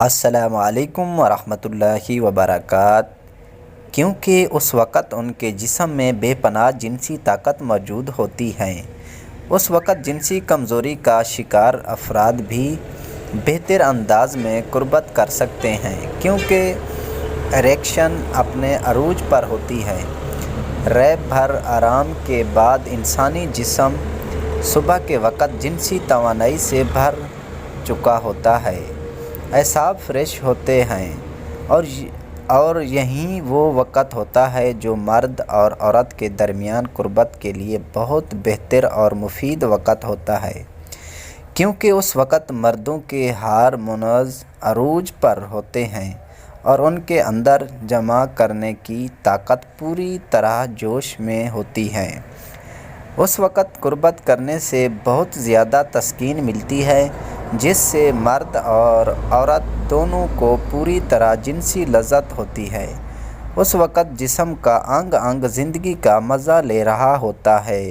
السلام علیکم ورحمۃ اللہ وبرکاتہ۔ کیونکہ اس وقت ان کے جسم میں بے پناہ جنسی طاقت موجود ہوتی ہے، اس وقت جنسی کمزوری کا شکار افراد بھی بہتر انداز میں قربت کر سکتے ہیں، کیونکہ اریکشن اپنے عروج پر ہوتی ہے۔ ریت بھر آرام کے بعد انسانی جسم صبح کے وقت جنسی توانائی سے بھر چکا ہوتا ہے، اعصاب فریش ہوتے ہیں، اور یہی وہ وقت ہوتا ہے جو مرد اور عورت کے درمیان قربت کے لیے بہت بہتر اور مفید وقت ہوتا ہے، کیونکہ اس وقت مردوں کے ہارمونز عروج پر ہوتے ہیں اور ان کے اندر جمع کرنے کی طاقت پوری طرح جوش میں ہوتی ہے۔ اس وقت قربت کرنے سے بہت زیادہ تسکین ملتی ہے، جس سے مرد اور عورت دونوں کو پوری طرح جنسی لذت ہوتی ہے۔ اس وقت جسم کا انگ انگ زندگی کا مزہ لے رہا ہوتا ہے۔